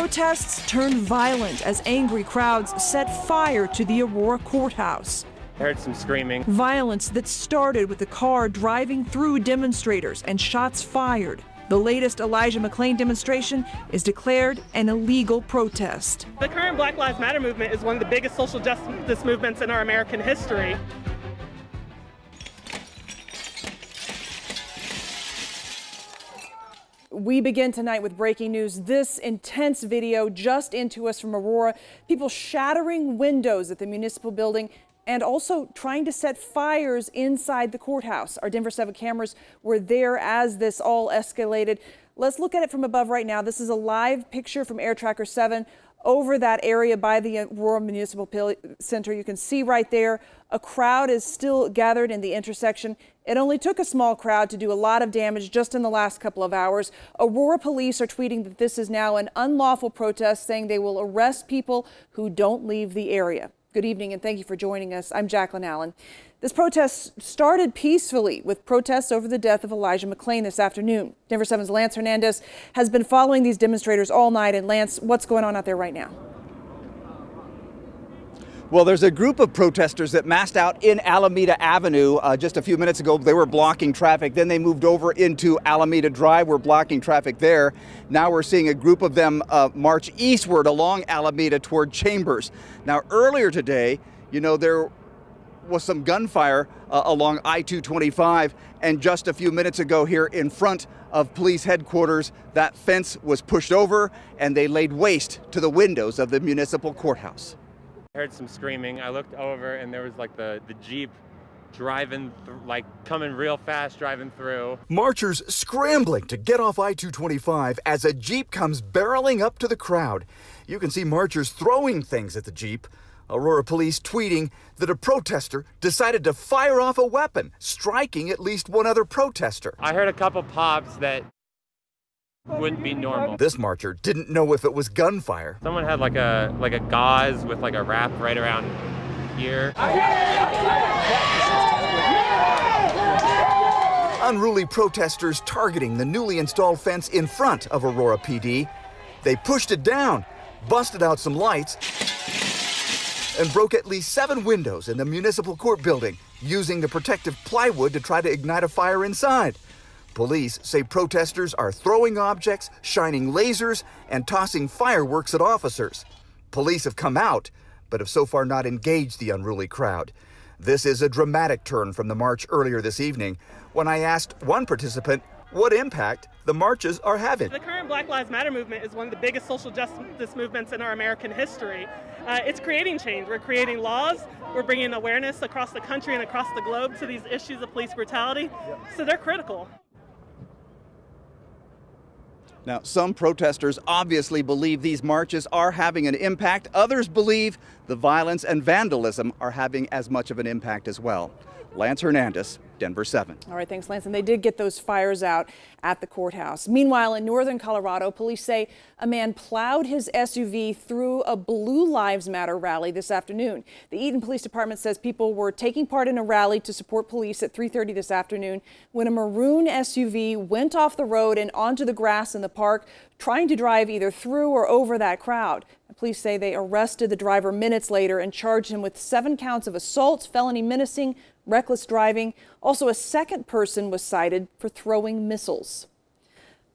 Protests turned violent as angry crowds set fire to the Aurora courthouse. I heard some screaming. Violence that started with a car driving through demonstrators and shots fired. The latest Elijah McClain demonstration is declared an illegal protest. The current Black Lives Matter movement is one of the biggest social justice movements in our American history. We begin tonight with breaking news. This intense video just into us from Aurora. People shattering windows at the municipal building and also trying to set fires inside the courthouse. Our Denver7 cameras were there as this all escalated. Let's look at it from above right now. This is a live picture from Air Tracker 7 over that area by the Aurora Municipal Center. You can see right there a crowd is still gathered in the intersection. It only took a small crowd to do a lot of damage just in the last couple of hours. Aurora police are tweeting that this is now an unlawful protest, saying they will arrest people who don't leave the area. Good evening and thank you for joining us. I'm Jacqueline Allen. This protest started peacefully with protests over the death of Elijah McClain this afternoon. Denver7's Lance Hernandez has been following these demonstrators all night. And Lance, what's going on out there right now? Well, there's a group of protesters that massed out in Alameda Avenue just a few minutes ago. They were blocking traffic. Then they moved over into Alameda Drive. We're blocking traffic there. Now we're seeing a group of them march eastward along Alameda toward Chambers. Now, earlier today, you know, there was some gunfire along I-225. And just a few minutes ago here in front of police headquarters, that fence was pushed over and they laid waste to the windows of the municipal courthouse. I heard some screaming. I looked over and there was like the Jeep driving, like coming real fast, driving through. Marchers scrambling to get off I-225 as a Jeep comes barreling up to the crowd. You can see marchers throwing things at the Jeep. Aurora police tweeting that a protester decided to fire off a weapon, striking at least one other protester. I heard a couple pops that wouldn't be normal. This marcher didn't know if it was gunfire. Someone had like a gauze with like a wrap right around here. Unruly protesters targeting the newly installed fence in front of Aurora PD. They pushed it down, busted out some lights, and broke at least 7 windows in the municipal court building, using the protective plywood to try to ignite a fire inside. Police say protesters are throwing objects, shining lasers, and tossing fireworks at officers. Police have come out, but have so far not engaged the unruly crowd. This is a dramatic turn from the march earlier this evening, when I asked one participant what impact the marches are having. The current Black Lives Matter movement is one of the biggest social justice movements in our American history. It's creating change. We're creating laws. We're bringing awareness across the country and across the globe to these issues of police brutality. So they're critical. Now, some protesters obviously believe these marches are having an impact. Others believe the violence and vandalism are having as much of an impact as well. Lance Hernandez, Denver7. All right, thanks, Lance. And they did get those fires out at the courthouse. Meanwhile, in northern Colorado, police say a man plowed his SUV through a Blue Lives Matter rally this afternoon. The Eaton Police Department says people were taking part in a rally to support police at 3:30 this afternoon when a maroon SUV went off the road and onto the grass in the park, trying to drive either through or over that crowd. Police say they arrested the driver minutes later and charged him with 7 counts of assault, felony menacing, reckless driving. Also, a second person was cited for throwing missiles.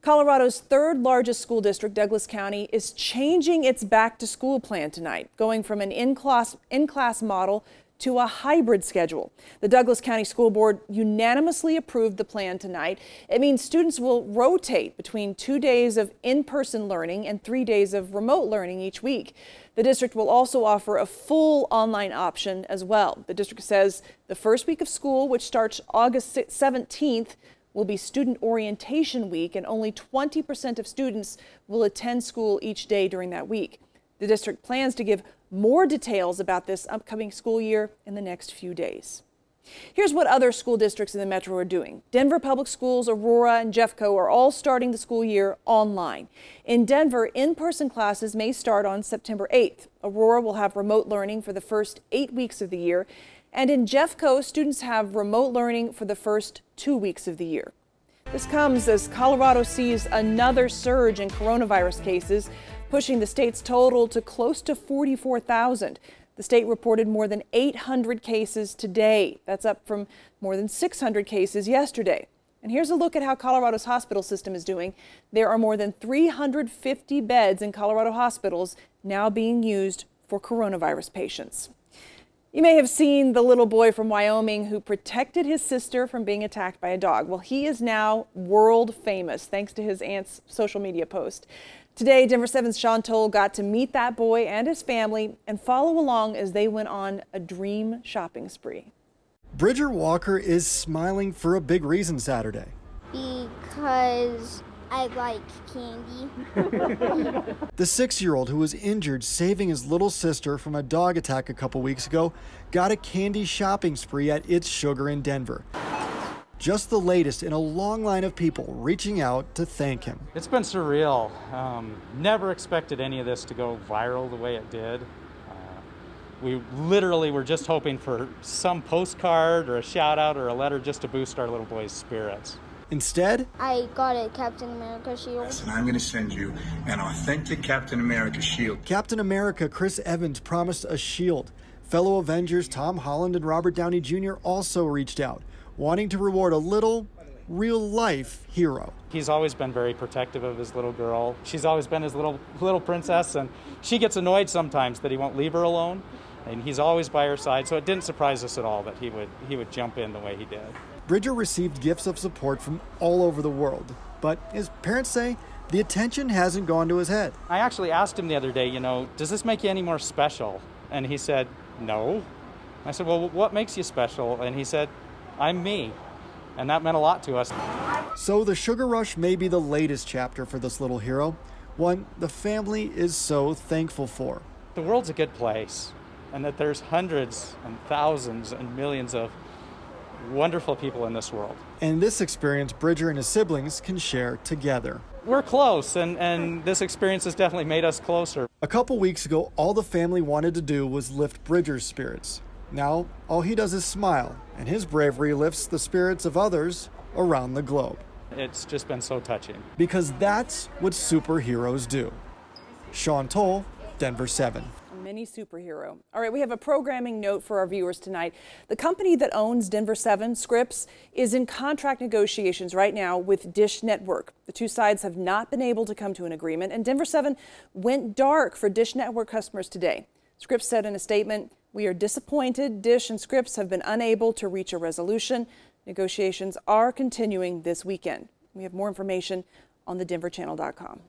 Colorado's 3rd largest school district, Douglas County, is changing its back-to-school plan tonight, going from an in-class model to a hybrid schedule. The Douglas County School Board unanimously approved the plan tonight. It means students will rotate between 2 days of in-person learning and 3 days of remote learning each week. The district will also offer a full online option as well. The district says the first week of school, which starts August 17th, will be student orientation week, and only 20% of students will attend school each day during that week. The district plans to give more details about this upcoming school year in the next few days. Here's what other school districts in the metro are doing. Denver Public Schools, Aurora, and Jeffco are all starting the school year online. In Denver, in-person classes may start on September 8th. Aurora will have remote learning for the first 8 weeks of the year. And in Jeffco, students have remote learning for the first 2 weeks of the year. This comes as Colorado sees another surge in coronavirus cases. pushing the state's total to close to 44,000. The state reported more than 800 cases today. That's up from more than 600 cases yesterday. And here's a look at how Colorado's hospital system is doing. There are more than 350 beds in Colorado hospitals now being used for coronavirus patients. You may have seen the little boy from Wyoming who protected his sister from being attacked by a dog. Well, he is now world famous thanks to his aunt's social media post. Today, Denver7's Sean Toll got to meet that boy and his family and follow along as they went on a dream shopping spree. Bridger Walker is smiling for a big reason Saturday. Because I like candy. The 6-year-old who was injured saving his little sister from a dog attack a couple weeks ago got a candy shopping spree at It's Sugar in Denver. Just the latest in a long line of people reaching out to thank him. It's been surreal. Never expected any of this to go viral the way it did. We literally were just hoping for some postcard or a shout out or a letter just to boost our little boy's spirits. Instead, I got a Captain America shield. And I'm going to send you an authentic Captain America shield. Captain America Chris Evans promised a shield. Fellow Avengers Tom Holland and Robert Downey Jr. also reached out, wanting to reward a little real-life hero. He's always been very protective of his little girl. She's always been his little princess, and she gets annoyed sometimes that he won't leave her alone. And he's always by her side, so it didn't surprise us at all that he would jump in the way he did. Bridger received gifts of support from all over the world, but his parents say the attention hasn't gone to his head. I actually asked him the other day, does this make you any more special? And he said, no. I said, well, what makes you special? And he said, I'm me. And that meant a lot to us. So the sugar rush may be the latest chapter for this little hero, one the family is so thankful for. The world's a good place, and that there's hundreds and thousands and millions of wonderful people in this world. And this experience Bridger and his siblings can share together. We're close, and this experience has definitely made us closer. A couple weeks ago, all the family wanted to do was lift Bridger's spirits. Now, all he does is smile, and his bravery lifts the spirits of others around the globe. It's just been so touching. Because that's what superheroes do. Sean Toll, Denver7. Mini superhero. All right, we have a programming note for our viewers tonight. The company that owns Denver7, Scripps, is in contract negotiations right now with Dish Network. The two sides have not been able to come to an agreement, and Denver7 went dark for Dish Network customers today. Scripps said in a statement, "We are disappointed Dish and Scripps have been unable to reach a resolution. Negotiations are continuing this weekend." We have more information on thedenverchannel.com.